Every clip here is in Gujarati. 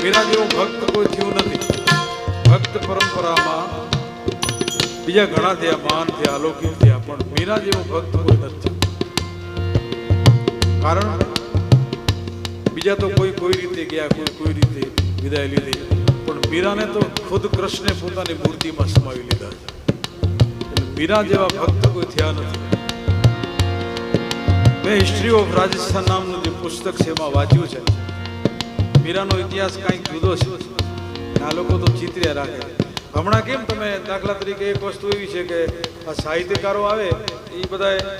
મીરા જેવો ભક્ત કોઈ થયું નથી. ભક્ત પરંપરામાં બીજા ઘણા થયા, મહાન થયા, અલૌકિક થયા, પણ મીરા જેવો ભક્ત કોઈ નથી. કારણ બીજા તો કોઈ કોઈ રીતે ગયા, કોઈ કોઈ રીતે વિદાય લીધી, પણ મીરાને તો ખુદ કૃષ્ણે પોતાની મૂર્તિમાં સમાવી લીધા છે. એટલે મીરા જેવા ભક્ત કોઈ થયા નથી. મેં હિસ્ટ્રી ઓફ રાજસ્થાન નામનું જે પુસ્તક છે એમાં વાંચ્યું છે. મીરાનો ઇતિહાસ કાંઈક જુદો છે. આ લોકો તો ચિત્ર્યા રાખે. હમણાં કેમ તમે દાખલા તરીકે એક વસ્તુ એવી છે કે આ સાહિત્યકારો આવે એ બધા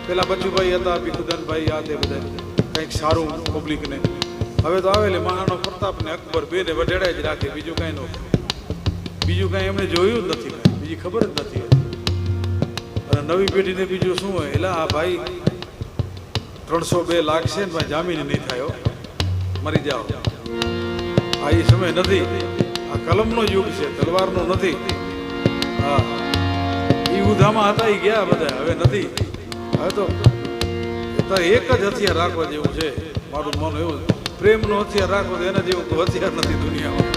પેલા બચુભાઈ હતા, ભીખુદાનભાઈ, આ તે બધા કંઈક સારું પબ્લિકને. હવે તો આવે એટલે મહારાણો પ્રતાપ ને અકબર બેને વઢેડા જ રાખે, બીજું કાંઈ ન, બીજું કાંઈ એમને જોયું જ નથી, બીજી ખબર જ નથી. અને નવી પેઢીને બીજું શું હોય, એટલે આ ભાઈ 302 લાખ છે ને ભાઈ, જામીન નહીં થાય, મરી જાઓ. આ એ સમય નથી, આ કલમનો યુગ છે, તલવારનો નથી. હા, એ ઉધામાં હતા, એ ગયા બધા, હવે નથી. હવે તો એક જ હથિયાર રાખવા જેવું છે. મારું મન એવું, પ્રેમનો હથિયાર રાખવો એના જેવું તો હથિયાર નથી દુનિયામાં.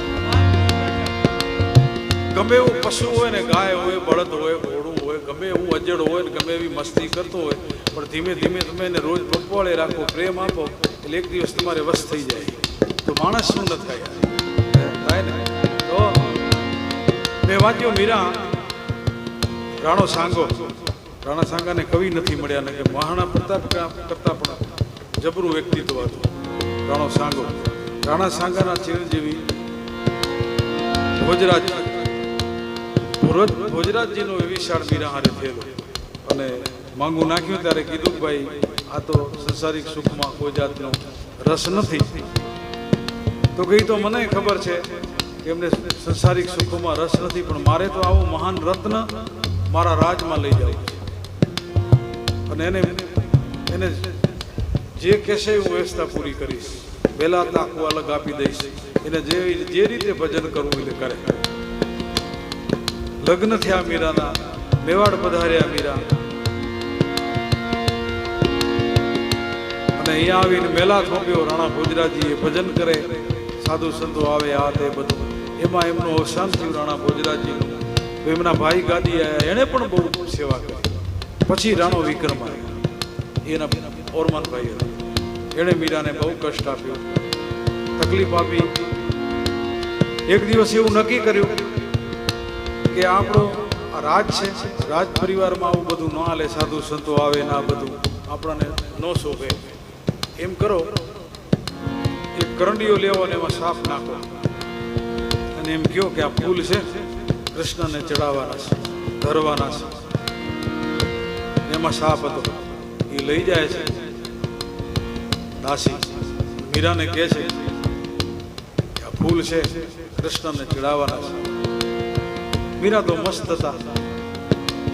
ગમે એવું પશુ હોય ને, ગાય હોય, બળદ હોય, ઘોડું હોય, ગમે એવું અજડ હોય ને ગમે એવી મસ્તી કરતો હોય, પણ ધીમે ધીમે તમે એને રોજ પકવાડે રાખો, પ્રેમ આપો, એટલે એક દિવસ તમારે વશ થઈ જાય. તો માણસ શું ન થાય, થાય ને. તો મેં વાંચ્યું મીરા રાણો સાંગો, રાણા સાંગાને કવિ નથી મળ્યા ને કે મહારાણા પ્રતાપ કરતા પણ જબરું વ્યક્તિત્વ હતું રાણો સાંગો. રાણા સાંગાના ચિરંજીવી ભોજરાજજીનો વિશાળ મીરા હારે થયેલો. અને માંગુ નાખ્યું ત્યારે કીધું કે ભાઈ આ તો સંસારિક સુખમાં કોઈ જાતનો રસ નથી. તો ગઈ તો મને ખબર છે કે એમને સંસારિક સુખોમાં રસ નથી, પણ મારે તો આવું મહાન રત્ન મારા રાજમાં લઈ જવું છે અને એને જે કહેશે હું વ્યવસ્થા પૂરી કરીશ, વહેલા તાકું અલગ આપી દઈશ, એને જે રીતે ભજન કરવું એ કરે. લગ્ન થયા મીરાના, મેવાડ પધાર્યા મીરા અને અહીંયા આવીને મેલા થોપ્યો રાણા ભોજરાજીએ. ભજન કરે, સાધુ સંતો આવે, આ તે બધું. એમાં એમનું અવસાન થયું રાણા ભોજરાજીનું. એમના ભાઈ ગાદી આવ્યા, એણે પણ બહુ સેવા કરી. પછી રાણો વિક્રમ આવ્યો, એના ઓરમાન ભાઈ હતા. એણે મીરાને બહુ કષ્ટ આપ્યો, તકલીફ આપી. એક દિવસ એવું નક્કી કર્યું કે આપણો આ રાજ છે, રાજ પરિવારમાં આવું બધું ન હાલે, સાધુ સંતો આવે ને આ બધું આપણને ન શોભે. એમ કરો, એક કરંડીઓ લેવો અને એમાં સાપ નાખો અને એમ કહો કે આ ફૂલ છે કૃષ્ણને ચડાવવાના છે, ધરવાના છે. એમાં સાપ હતો, એ લઈ જાય છે. દાસી મીરાને કહે છે કે આ ફૂલ છે કૃષ્ણને ચડાવવાના છે. મીરા તો મસ્ત હતા,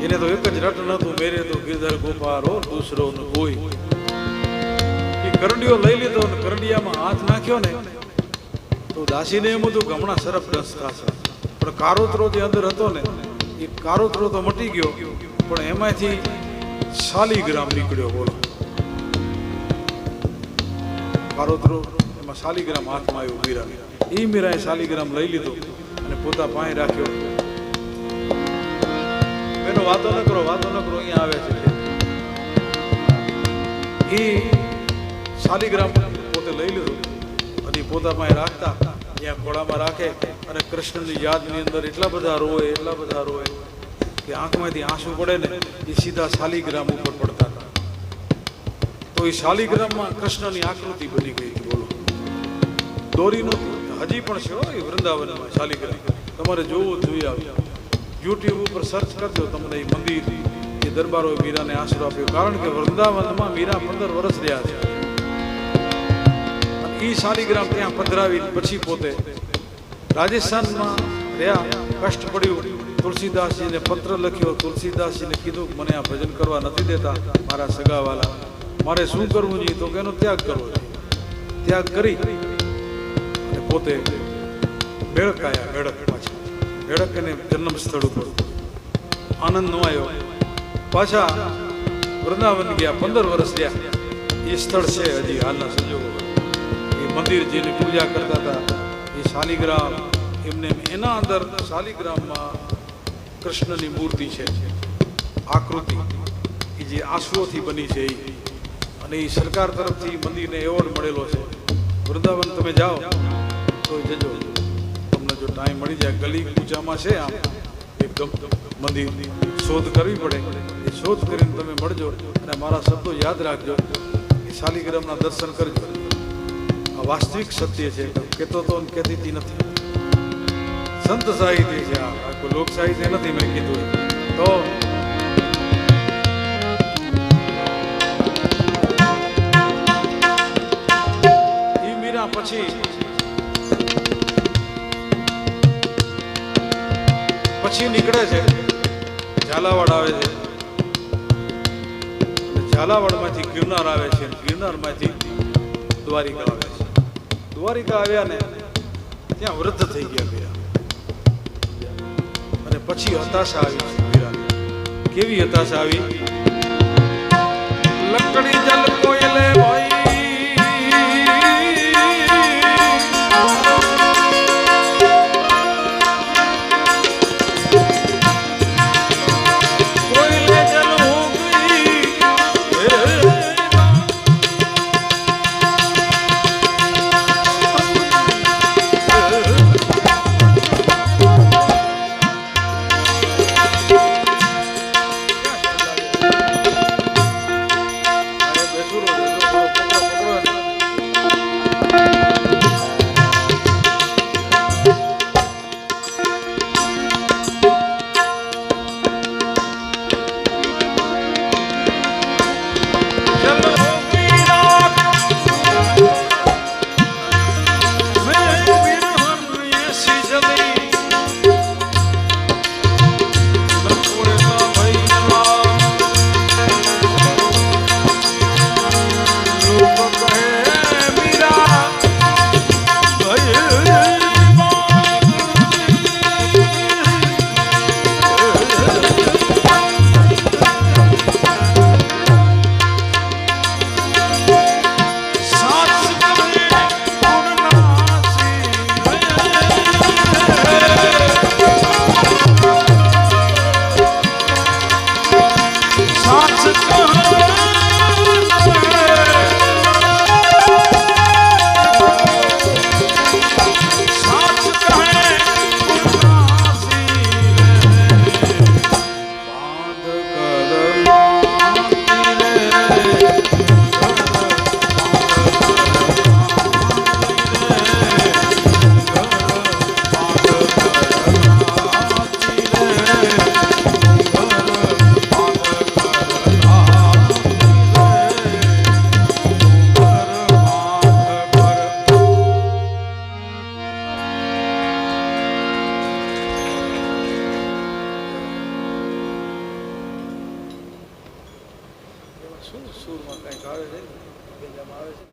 એને તો એક જ રટ નતું, મેરે તો ગિરધર ગોપાલ ઓર દૂસરો ન કોઈ. એ કરંડીઓ લઈ લીધો અને કરંડિયામાં હાથ નાખ્યો ને તો દાસીને એમ હતું કે હમણાં સરફ ડસ થશે, પણ કારોતરો જે અંદર હતો ને એ કારોતરો તો મટી ગયો, પણ એમાંથી શાલિગ્રામ નીકળ્યો. બોલો, કારોતરો એમાં શાલિગ્રામ હાથમાં આવ્યો મીરાને. એ મીરાએ શાલિગ્રામ લઈ લીધો અને પોતા પાસે રાખ્યો. એનો વાતો ન કરો, વાતો ન કરો, અહીંયા આવે છે. એ શાલિગ્રામ પોતે લઈ લીધો અને પોતા પાસે રાખતા ત્યાં ખોળામાં રાખે અને કૃષ્ણની યાદની અંદર એટલા બધા રોય કે આંખમાંથી આંસુ પડે ને એ સીધા શાલિગ્રામ ઉપર પડતા હતા. તો એ શાલિગ્રામમાં કૃષ્ણની આકૃતિ બની ગઈ. બોલો, દોરીનો હજી પણ છે એ વૃંદાવનમાં શાલિગ્રામ. તમારે જોવું જોઈએ, આવ્યા યુટ્યુબ ઉપર સર્ચ કરજો, તમને એ મંદિર એ દરબારોએ મીરાને આશરો આપ્યો. કારણ કે વૃંદાવનમાં મીરા 15 વર્ષ રહ્યા છે. એ શાલિગ્રામ ત્યાં પધરાવી પછી પોતે રાજસ્થાનમાં રહ્યા. કષ્ટ પડ્યું, તુલસીદાસજીને પત્ર લખ્યો. તુલસીદાસજીને કીધું મને આ ભજન કરવા નથી દેતા મારા સગાવાલા, મારે શું કરવું જોઈએ? તો કે એનો ત્યાગ કરવો જોઈએ. ત્યાગ કરી અને પોતે મેળક આવ્યા. મેળક એને જન્મ સ્થળ ઉપર આનંદ નો આવ્યો. પાછા વૃંદાવન ગયા, 15 વર્ષ રહ્યા. એ સ્થળ છે હજી હાલના સંજોગો. એ મંદિર જેની પૂજા કરતા હતા એ શાલિગ્રામ એમને, એના અંદર શાલિગ્રામમાં કૃષ્ણની મૂર્તિ છે, આકૃતિ એ જે આંસુઓથી બની છે. અને એ સરકાર તરફથી મંદિરને એવોર્ડ મળેલો છે. વૃંદાવન તમે જાઓ તો જજો, તમને જો ટાઈમ મળી જાય. ગલી પૂજામાં છે આમ એકદમ મંદિર, શોધ કરવી પડે. એ શોધ કરીને તમે મળજો અને મારા શબ્દો યાદ રાખજો. એ શાલિગ્રામના દર્શન કરજો. આ વાસ્તવિક સત્ય છે, કહેતો તો કહેતી નથી. સંત સાહિત્ય છે, આ કોઈ લોક સાહિત્ય નથી. મેં કીધું તો એ મીરા પછી નીકળે છે, ઝાલાવાડ આવે છે. ઝાલાવાડમાંથી ગિરનાર આવે છે, ગિરનારમાંથી દ્વારિકા આવે છે. દ્વારિકા આવ્યા ને ત્યાં વૃદ્ધ થઈ ગયા મીરા. અને પછી હતાશા આવી મીરાને. કેવી હતાશા આવી? લકડી જલ કોયલે ભાઈ શું સૂરમાં કંઈક આવે છે ગંજામાં આવે છે